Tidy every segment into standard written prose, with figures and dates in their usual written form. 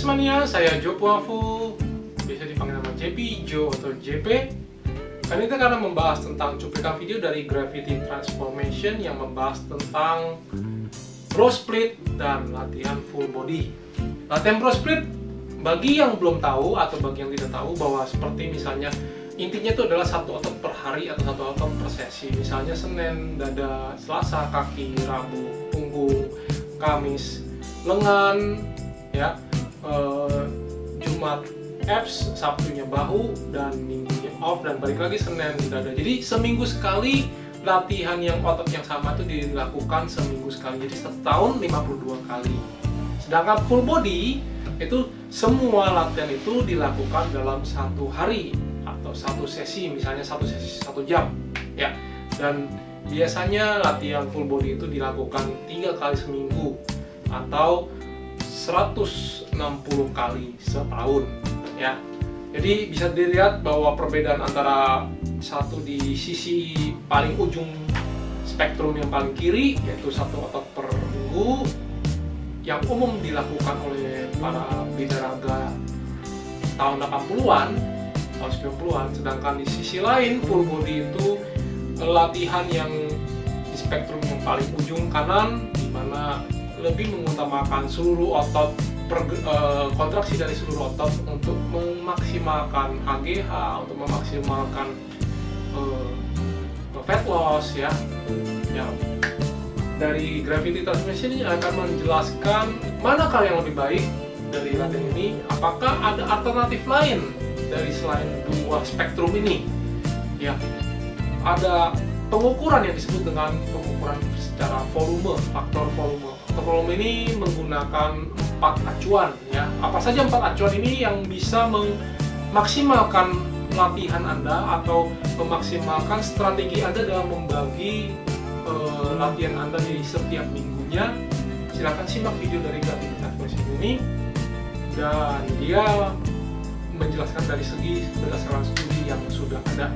Mania, saya Jo Puafu, biasa dipanggil nama JP, Jo atau JP. Kali ini kita akan membahas tentang cuplikan video dari Gravity Transformation yang membahas tentang bro split dan latihan full body. Latihan bro split, bagi yang belum tahu atau bagi yang tidak tahu, bahwa seperti misalnya intinya itu adalah satu otot per hari atau satu otot per sesi. Misalnya Senin, dada, Selasa, kaki, Rabu, punggung, Kamis, lengan, ya, Jumat abs, Sabtunya bahu, dan Minggunya off, dan balik lagi Senin dada. Jadi seminggu sekali latihan yang otot yang sama itu dilakukan seminggu sekali. Jadi satu tahun 52 kali. Sedangkan full body itu semua latihan itu dilakukan dalam satu hari atau satu sesi, misalnya satu sesi 1 jam, ya. Dan biasanya latihan full body itu dilakukan 3 kali seminggu atau 160 kali setahun, ya. Jadi bisa dilihat bahwa perbedaan antara satu di sisi paling ujung spektrum yang paling kiri, yaitu satu otot per minggu yang umum dilakukan oleh para binaraga tahun 80-an, tahun 90-an, sedangkan di sisi lain full body itu latihan yang di spektrum yang paling ujung kanan, di mana lebih mengutamakan seluruh otot, kontraksi dari seluruh otot untuk memaksimalkan HGH, untuk memaksimalkan fat loss, ya. Dari Gravity Transformation ini akan menjelaskan manakah yang lebih baik dari latihan ini, apakah ada alternatif lain dari selain dua spektrum ini, ya. Ada pengukuran yang disebut dengan pengukuran secara volume, faktor volume. Faktor volume ini menggunakan 4 acuan, ya. Apa saja 4 acuan ini yang bisa memaksimalkan latihan Anda atau memaksimalkan strategi Anda dalam membagi latihan Anda di setiap minggunya. Silahkan simak video dari Gravity Transformation ini, dan dia menjelaskan dari segi berdasarkan studi yang sudah ada.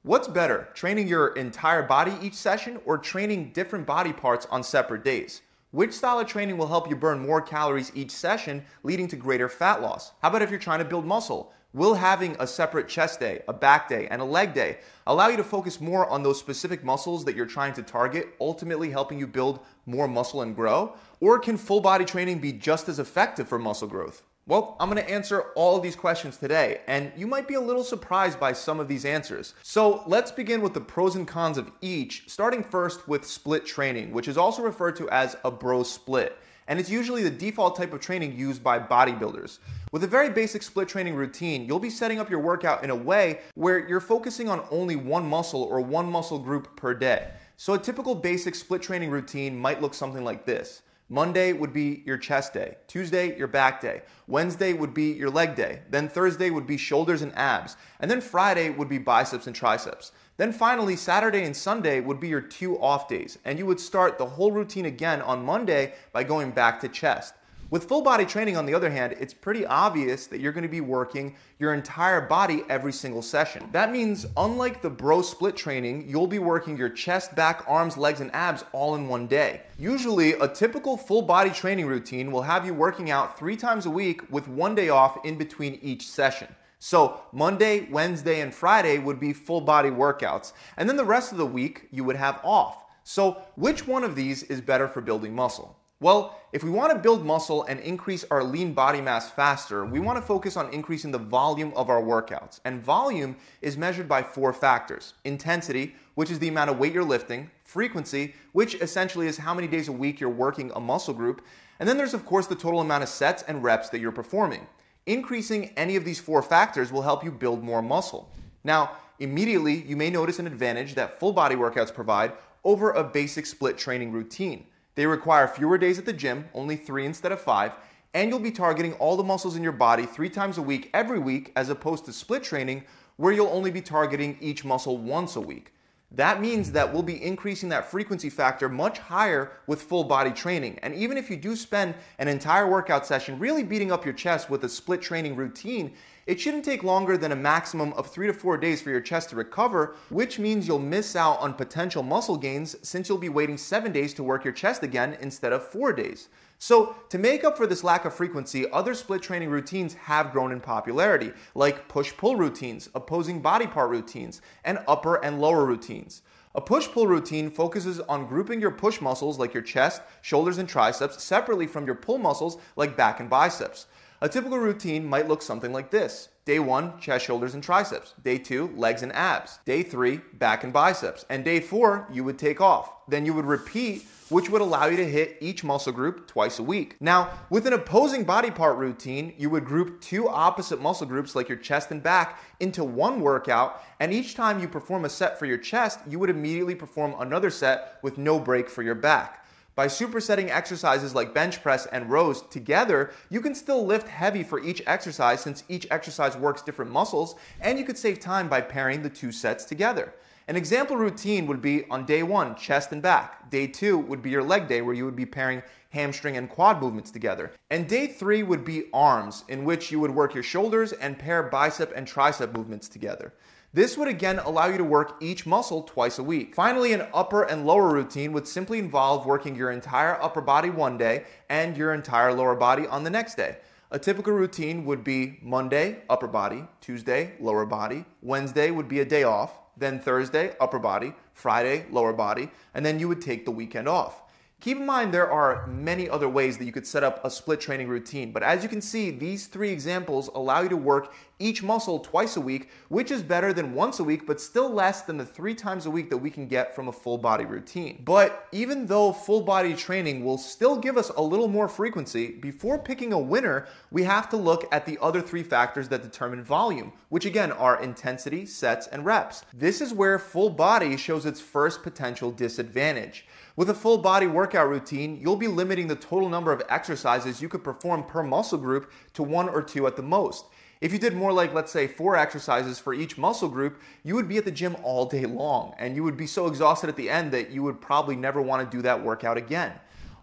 What's better, training your entire body each session or training different body parts on separate days? Which style of training will help you burn more calories each session, leading to greater fat loss? How about if you're trying to build muscle? Will having a separate chest day, a back day, and a leg day allow you to focus more on those specific muscles that you're trying to target, ultimately helping you build more muscle and grow? Or can full body training be just as effective for muscle growth? Well, I'm going to answer all of these questions today, and you might be a little surprised by some of these answers. So let's begin with the pros and cons of each, starting first with split training, which is also referred to as a bro split. And it's usually the default type of training used by bodybuilders. With a very basic split training routine, you'll be setting up your workout in a way where you're focusing on only one muscle or one muscle group per day. So a typical basic split training routine might look something like this. Monday would be your chest day, Tuesday your back day, Wednesday would be your leg day, then Thursday would be shoulders and abs, and then Friday would be biceps and triceps. Then finally, Saturday and Sunday would be your 2 off days, and you would start the whole routine again on Monday by going back to chest. With full body training, on the other hand, it's pretty obvious that you're going to be working your entire body every single session. That means, unlike the bro split training, you'll be working your chest, back, arms, legs, and abs all in one day. Usually, a typical full body training routine will have you working out 3 times a week with 1 day off in between each session. So Monday, Wednesday, and Friday would be full body workouts, and then the rest of the week you would have off. So which one of these is better for building muscle? Well, if we want to build muscle and increase our lean body mass faster, we want to focus on increasing the volume of our workouts. And volume is measured by 4 factors. Intensity, which is the amount of weight you're lifting. Frequency, which essentially is how many days a week you're working a muscle group. And then there's, of course, the total amount of sets and reps that you're performing. Increasing any of these 4 factors will help you build more muscle. Now, immediately, you may notice an advantage that full body workouts provide over a basic split training routine. They require fewer days at the gym, only 3 instead of 5, and you'll be targeting all the muscles in your body 3 times a week every week, as opposed to split training where you'll only be targeting each muscle once a week. That means that we'll be increasing that frequency factor much higher with full body training. And even if you do spend an entire workout session really beating up your chest with a split training routine, It shouldn't take longer than a maximum of 3 to 4 days for your chest to recover, which means you'll miss out on potential muscle gains since you'll be waiting 7 days to work your chest again instead of 4 days. So, to make up for this lack of frequency, other split training routines have grown in popularity, like push-pull routines, opposing body part routines, and upper and lower routines. A push-pull routine focuses on grouping your push muscles like your chest, shoulders, and triceps separately from your pull muscles like back and biceps. A typical routine might look something like this. Day 1, chest, shoulders, and triceps. Day 2, legs and abs. Day 3, back and biceps. And day 4, you would take off. Then you would repeat, which would allow you to hit each muscle group twice a week. Now, with an opposing body part routine, you would group 2 opposite muscle groups like your chest and back into one workout, and each time you perform a set for your chest, you would immediately perform another set with no break for your back. By supersetting exercises like bench press and rows together, you can still lift heavy for each exercise since each exercise works different muscles, and you could save time by pairing the 2 sets together. An example routine would be on day 1, chest and back. Day 2 would be your leg day where you would be pairing hamstring and quad movements together. And day 3 would be arms, in which you would work your shoulders and pair bicep and tricep movements together. This would again allow you to work each muscle twice a week. Finally, an upper and lower routine would simply involve working your entire upper body one day and your entire lower body on the next day. A typical routine would be Monday, upper body, Tuesday, lower body, Wednesday would be a day off, then Thursday, upper body, Friday, lower body, and then you would take the weekend off. Keep in mind there are many other ways that you could set up a split training routine, but as you can see, these 3 examples allow you to work each muscle twice a week, which is better than once a week, but still less than the 3 times a week that we can get from a full body routine. But even though full body training will still give us a little more frequency, before picking a winner, we have to look at the other 3 factors that determine volume, which again are intensity, sets, and reps. This is where full body shows its first potential disadvantage. With a full body workout routine, you'll be limiting the total number of exercises you could perform per muscle group to 1 or 2 at the most. If you did more like, let's say, 4 exercises for each muscle group, you would be at the gym all day long, and you would be so exhausted at the end that you would probably never want to do that workout again.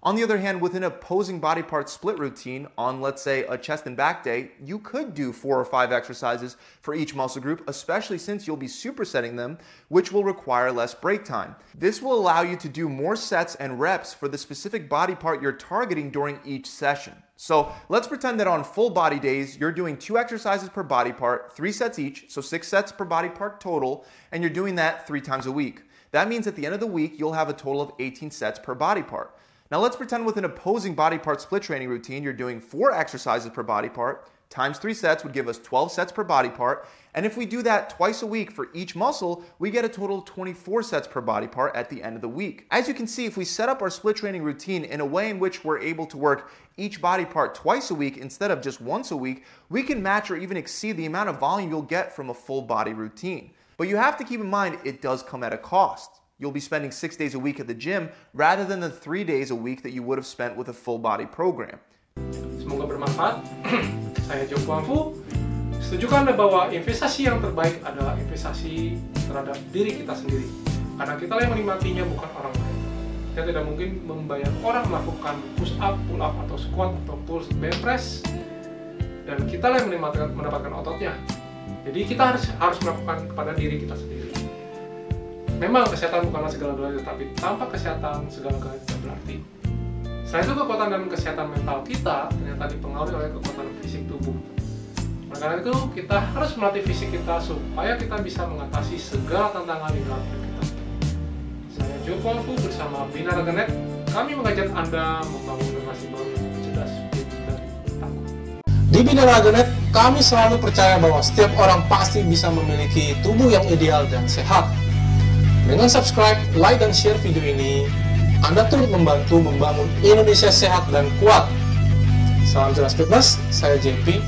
On the other hand, with an opposing body part split routine on, let's say, a chest and back day, you could do 4 or 5 exercises for each muscle group, especially since you'll be supersetting them, which will require less break time. This will allow you to do more sets and reps for the specific body part you're targeting during each session. So let's pretend that on full body days, you're doing 2 exercises per body part, 3 sets each, so 6 sets per body part total, and you're doing that 3 times a week. That means at the end of the week, you'll have a total of 18 sets per body part. Now let's pretend with an opposing body part split training routine, you're doing 4 exercises per body part, times 3 sets would give us 12 sets per body part, and if we do that twice a week for each muscle, we get a total of 24 sets per body part at the end of the week. As you can see, if we set up our split training routine in a way in which we're able to work each body part twice a week instead of just once a week, we can match or even exceed the amount of volume you'll get from a full body routine. But you have to keep in mind it does come at a cost. You'll be spending 6 days a week at the gym rather than the 3 days a week that you would have spent with a full body program. Semoga bermanfaat. Saya Joko Amfu. Setujukan bahwa investasi yang terbaik adalah investasi terhadap diri kita sendiri. Karena kita yang menikmatinya bukan orang lain. Kita tidak mungkin membayar orang melakukan push up, pull up, atau squat, atau pull bench press. Dan kita yang mendapatkan ototnya. Jadi kita harus melakukan kepada diri kita sendiri. Memang kesehatan bukanlah segala-galanya, tapi tanpa kesehatan segala-galanya tidak berarti. Selain itu, kekuatan dan kesehatan mental kita ternyata dipengaruhi oleh kekuatan fisik tubuh. Oleh karena itu, kita harus melatih fisik kita supaya kita bisa mengatasi segala tantangan di dalam hidup kita. Saya Joko Amfu bersama BINARAGA.NET. Kami mengajak Anda membangun relasi baru yang cerdas, fit, dan tangguh. Di BINARAGA.NET, kami selalu percaya bahwa setiap orang pasti bisa memiliki tubuh yang ideal dan sehat. Dengan subscribe, like, dan share video ini, Anda turut membantu membangun Indonesia sehat dan kuat. Salam jelas fitness, saya JP.